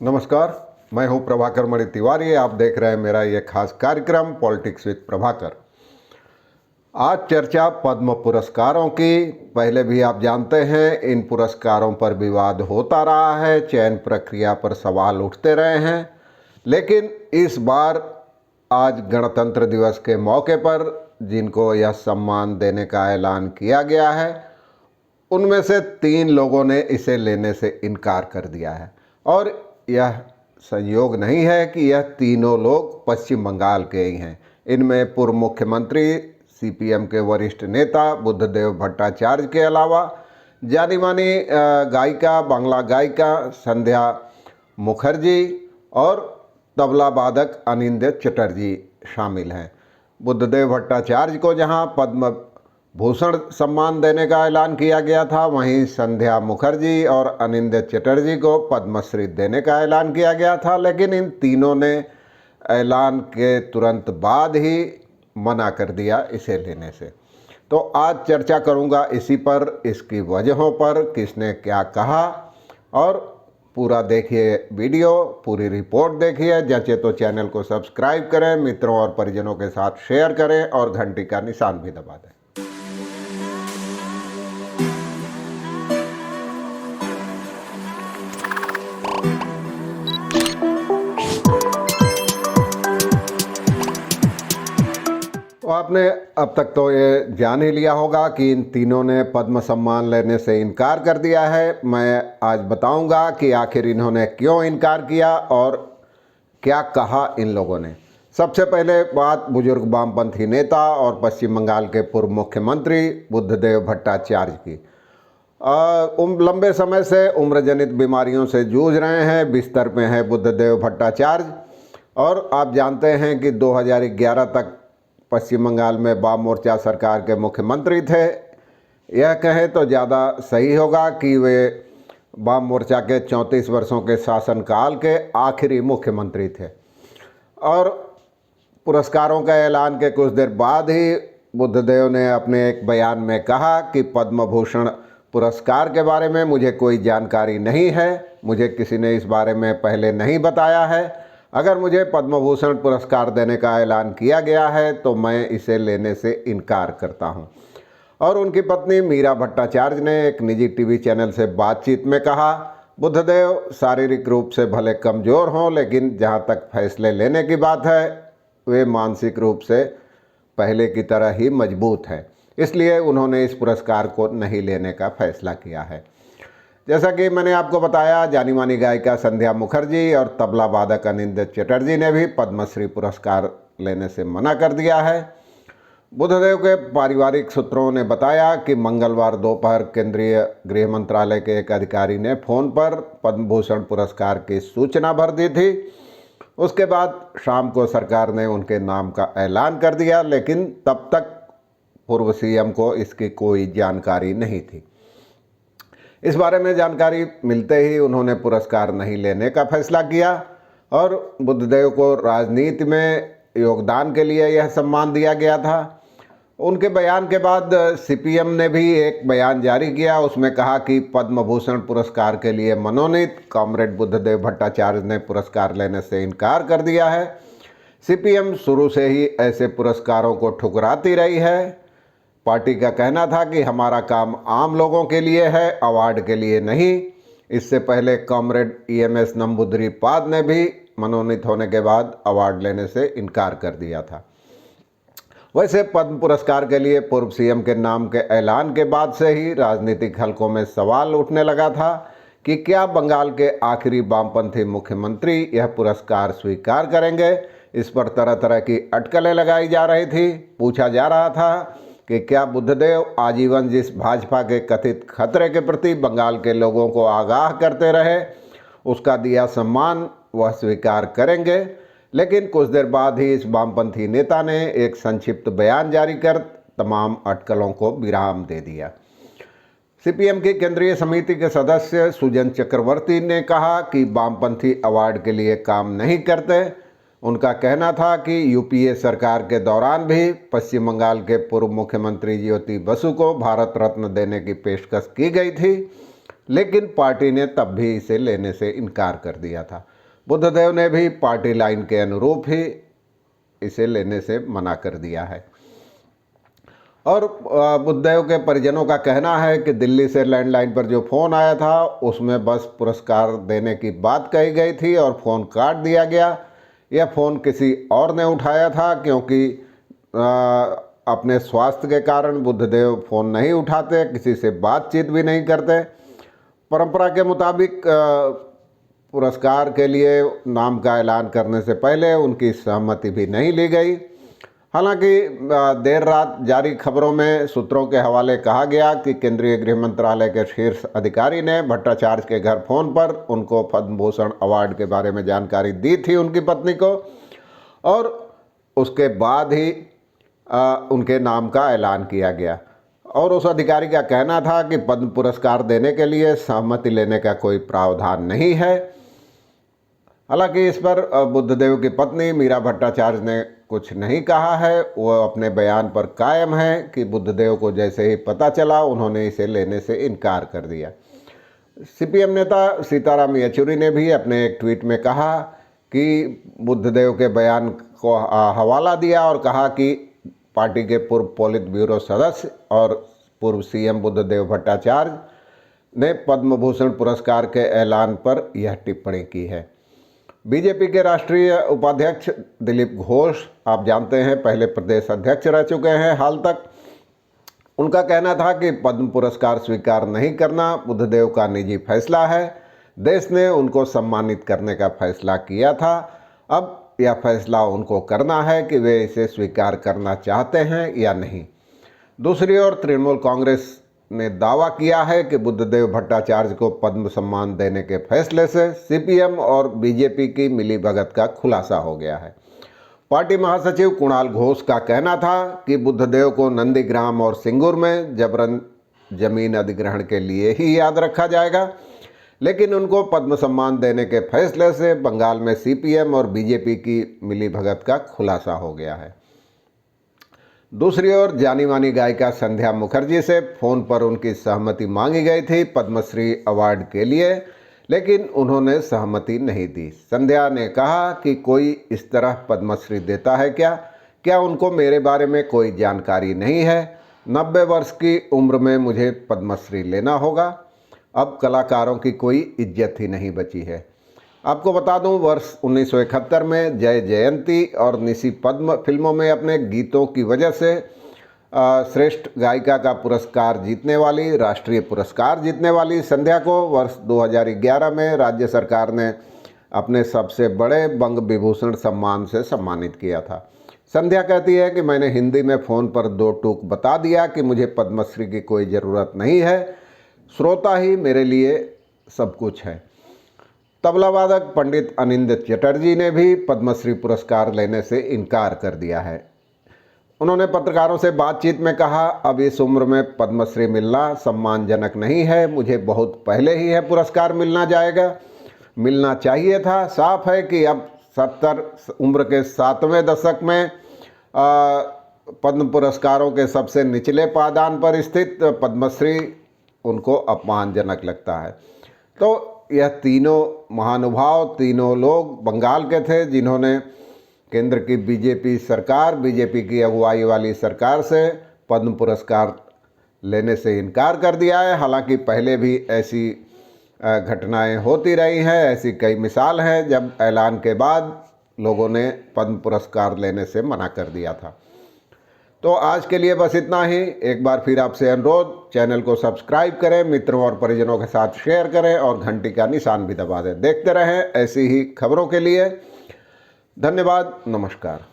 नमस्कार, मैं हूं प्रभाकर मणि तिवारी। आप देख रहे हैं मेरा ये खास कार्यक्रम पॉलिटिक्स विद प्रभाकर। आज चर्चा पद्म पुरस्कारों की। पहले भी आप जानते हैं इन पुरस्कारों पर विवाद होता रहा है, चयन प्रक्रिया पर सवाल उठते रहे हैं, लेकिन इस बार आज गणतंत्र दिवस के मौके पर जिनको यह सम्मान देने का ऐलान किया गया है, उनमें से 3 लोगों ने इसे लेने से इनकार कर दिया है। और यह संयोग नहीं है कि यह तीनों लोग पश्चिम बंगाल के ही हैं। इनमें पूर्व मुख्यमंत्री सीपीएम के वरिष्ठ नेता बुद्धदेव भट्टाचार्य के अलावा जानी मानी गायिका, बांग्ला गायिका संध्या मुखर्जी और तबला वादक अनिंद्य चटर्जी शामिल हैं। बुद्धदेव भट्टाचार्य को जहां पद्म भूषण सम्मान देने का ऐलान किया गया था, वहीं संध्या मुखर्जी और अनिंद्य चटर्जी को पद्मश्री देने का ऐलान किया गया था, लेकिन इन तीनों ने ऐलान के तुरंत बाद ही मना कर दिया इसे लेने से। तो आज चर्चा करूंगा इसी पर, इसकी वजहों पर, किसने क्या कहा, और पूरा देखिए वीडियो, पूरी रिपोर्ट देखिए। जैसे तो चैनल को सब्सक्राइब करें, मित्रों और परिजनों के साथ शेयर करें और घंटी का निशान भी दबा दें। तो आपने अब तक तो ये जान ही लिया होगा कि इन तीनों ने पद्म सम्मान लेने से इनकार कर दिया है। मैं आज बताऊंगा कि आखिर इन्होंने क्यों इनकार किया और क्या कहा इन लोगों ने। सबसे पहले बात बुजुर्ग वामपंथी नेता और पश्चिम बंगाल के पूर्व मुख्यमंत्री बुद्धदेव भट्टाचार्य की। लंबे समय से उम्रजनित बीमारियों से जूझ रहे हैं, बिस्तर पे हैं बुद्धदेव भट्टाचार्य। और आप जानते हैं कि 2011 तक पश्चिम बंगाल में वाम मोर्चा सरकार के मुख्यमंत्री थे। यह कहें तो ज़्यादा सही होगा कि वे वाम मोर्चा के 34 वर्षों के शासनकाल के आखिरी मुख्यमंत्री थे। और पुरस्कारों का ऐलान के कुछ देर बाद ही बुद्धदेव ने अपने एक बयान में कहा कि पद्म भूषण पुरस्कार के बारे में मुझे कोई जानकारी नहीं है, मुझे किसी ने इस बारे में पहले नहीं बताया है। अगर मुझे पद्म भूषण पुरस्कार देने का ऐलान किया गया है तो मैं इसे लेने से इनकार करता हूं। और उनकी पत्नी मीरा भट्टाचार्य ने एक निजी टीवी चैनल से बातचीत में कहा, बुद्धदेव शारीरिक रूप से भले कमज़ोर हों, लेकिन जहां तक फैसले लेने की बात है वे मानसिक रूप से पहले की तरह ही मजबूत हैं। इसलिए उन्होंने इस पुरस्कार को नहीं लेने का फैसला किया है। जैसा कि मैंने आपको बताया, जानी मानी गायिका संध्या मुखर्जी और तबला वादक अनिंद्य चटर्जी ने भी पद्मश्री पुरस्कार लेने से मना कर दिया है। बुद्धदेव के पारिवारिक सूत्रों ने बताया कि मंगलवार दोपहर केंद्रीय गृह मंत्रालय के एक अधिकारी ने फ़ोन पर पद्म भूषण पुरस्कार की सूचना भर दी थी। उसके बाद शाम को सरकार ने उनके नाम का ऐलान कर दिया, लेकिन तब तक पूर्व सीएम को इसकी कोई जानकारी नहीं थी। इस बारे में जानकारी मिलते ही उन्होंने पुरस्कार नहीं लेने का फैसला किया और बुद्धदेव को राजनीति में योगदान के लिए यह सम्मान दिया गया था। उनके बयान के बाद सीपीएम ने भी एक बयान जारी किया। उसमें कहा कि पद्म भूषण पुरस्कार के लिए मनोनीत कॉमरेड बुद्धदेव भट्टाचार्य ने पुरस्कार लेने से इनकार कर दिया है। सीपीएम शुरू से ही ऐसे पुरस्कारों को ठुकराती रही है। पार्टी का कहना था कि हमारा काम आम लोगों के लिए है, अवार्ड के लिए नहीं। इससे पहले कॉमरेड ईएमएस नंबूदरी-पाद ने भी मनोनीत होने के बाद अवार्ड लेने से इनकार कर दिया था। वैसे पद्म पुरस्कार के लिए पूर्व सीएम के नाम के ऐलान के बाद से ही राजनीतिक हलकों में सवाल उठने लगा था कि क्या बंगाल के आखिरी वामपंथी मुख्यमंत्री यह पुरस्कार स्वीकार करेंगे। इस पर तरह तरह की अटकलें लगाई जा रही थी। पूछा जा रहा था कि क्या बुद्धदेव आजीवन जिस भाजपा के कथित खतरे के प्रति बंगाल के लोगों को आगाह करते रहे, उसका दिया सम्मान वह स्वीकार करेंगे। लेकिन कुछ देर बाद ही इस वामपंथी नेता ने एक संक्षिप्त बयान जारी कर तमाम अटकलों को विराम दे दिया। सीपीएम की केंद्रीय समिति के सदस्य सुजन चक्रवर्ती ने कहा कि वामपंथी अवार्ड के लिए काम नहीं करते। उनका कहना था कि यूपीए सरकार के दौरान भी पश्चिम बंगाल के पूर्व मुख्यमंत्री ज्योति बसु को भारत रत्न देने की पेशकश की गई थी, लेकिन पार्टी ने तब भी इसे लेने से इनकार कर दिया था। बुद्धदेव ने भी पार्टी लाइन के अनुरूप ही इसे लेने से मना कर दिया है। और बुद्धदेव के परिजनों का कहना है कि दिल्ली से लैंडलाइन पर जो फ़ोन आया था उसमें बस पुरस्कार देने की बात कही गई थी और फ़ोन काट दिया गया। यह फ़ोन किसी और ने उठाया था, क्योंकि अपने स्वास्थ्य के कारण बुद्धदेव फ़ोन नहीं उठाते, किसी से बातचीत भी नहीं करते। परंपरा के मुताबिक पुरस्कार के लिए नाम का ऐलान करने से पहले उनकी सहमति भी नहीं ली गई। हालांकि देर रात जारी खबरों में सूत्रों के हवाले कहा गया कि केंद्रीय गृह मंत्रालय के शीर्ष अधिकारी ने भट्टाचार्य के घर फ़ोन पर उनको पद्म भूषण अवार्ड के बारे में जानकारी दी थी उनकी पत्नी को, और उसके बाद ही उनके नाम का ऐलान किया गया। और उस अधिकारी का कहना था कि पद्म पुरस्कार देने के लिए सहमति लेने का कोई प्रावधान नहीं है। हालांकि इस पर बुद्धदेव की पत्नी मीरा भट्टाचार्य ने कुछ नहीं कहा है। वो अपने बयान पर कायम है कि बुद्धदेव को जैसे ही पता चला उन्होंने इसे लेने से इनकार कर दिया। सीपीएम नेता सीताराम येचुरी ने भी अपने एक ट्वीट में कहा कि बुद्धदेव के बयान को हवाला दिया और कहा कि पार्टी के पूर्व पोलित ब्यूरो सदस्य और पूर्व सीएम बुद्धदेव भट्टाचार्य ने पद्म भूषण पुरस्कार के ऐलान पर यह टिप्पणी की है। बीजेपी के राष्ट्रीय उपाध्यक्ष दिलीप घोष, आप जानते हैं, पहले प्रदेश अध्यक्ष रह चुके हैं हाल तक। उनका कहना था कि पद्म पुरस्कार स्वीकार नहीं करना बुद्धदेव का निजी फैसला है। देश ने उनको सम्मानित करने का फैसला किया था। अब यह फैसला उनको करना है कि वे इसे स्वीकार करना चाहते हैं या नहीं। दूसरी ओर तृणमूल कांग्रेस ने दावा किया है कि बुद्धदेव भट्टाचार्य को पद्म सम्मान देने के फैसले से सीपीएम और बीजेपी की मिलीभगत का खुलासा हो गया है। पार्टी महासचिव कुणाल घोष का कहना था कि बुद्धदेव को नंदीग्राम और सिंगूर में जबरन जमीन अधिग्रहण के लिए ही याद रखा जाएगा, लेकिन उनको पद्म सम्मान देने के फैसले से बंगाल में सीपीएम और बीजेपी की मिलीभगत का खुलासा हो गया है। दूसरी ओर जानी मानी गायिका संध्या मुखर्जी से फ़ोन पर उनकी सहमति मांगी गई थी पद्मश्री अवार्ड के लिए, लेकिन उन्होंने सहमति नहीं दी। संध्या ने कहा कि कोई इस तरह पद्मश्री देता है क्या उनको मेरे बारे में कोई जानकारी नहीं है। 90 वर्ष की उम्र में मुझे पद्मश्री लेना होगा। अब कलाकारों की कोई इज्जत ही नहीं बची है। आपको बता दूं, वर्ष 1971 में जय जयंती और निशी पद्म फिल्मों में अपने गीतों की वजह से श्रेष्ठ गायिका का पुरस्कार जीतने वाली, राष्ट्रीय पुरस्कार जीतने वाली संध्या को वर्ष 2011 में राज्य सरकार ने अपने सबसे बड़े बंग विभूषण सम्मान से सम्मानित किया था। संध्या कहती है कि मैंने हिंदी में फ़ोन पर 2 टूक बता दिया कि मुझे पद्मश्री की कोई ज़रूरत नहीं है, श्रोता ही मेरे लिए सब कुछ है। तबला वादक पंडित अनिंद चटर्जी ने भी पद्मश्री पुरस्कार लेने से इनकार कर दिया है। उन्होंने पत्रकारों से बातचीत में कहा, अब इस उम्र में पद्मश्री मिलना सम्मानजनक नहीं है। मुझे बहुत पहले ही है पुरस्कार मिलना चाहिए था। साफ है कि अब 70 उम्र के 7वें दशक में पद्म पुरस्कारों के सबसे निचले पायदान पर स्थित पद्मश्री उनको अपमानजनक लगता है। तो यह तीनों महानुभाव, तीनों लोग बंगाल के थे जिन्होंने केंद्र की बीजेपी की अगुवाई वाली सरकार से पद्म पुरस्कार लेने से इनकार कर दिया है। हालांकि पहले भी ऐसी घटनाएं होती रही हैं, ऐसी कई मिसाल हैं जब ऐलान के बाद लोगों ने पद्म पुरस्कार लेने से मना कर दिया था। तो आज के लिए बस इतना ही। एक बार फिर आपसे अनुरोध, चैनल को सब्सक्राइब करें, मित्रों और परिजनों के साथ शेयर करें और घंटी का निशान भी दबा दें। देखते रहें ऐसी ही खबरों के लिए। धन्यवाद, नमस्कार।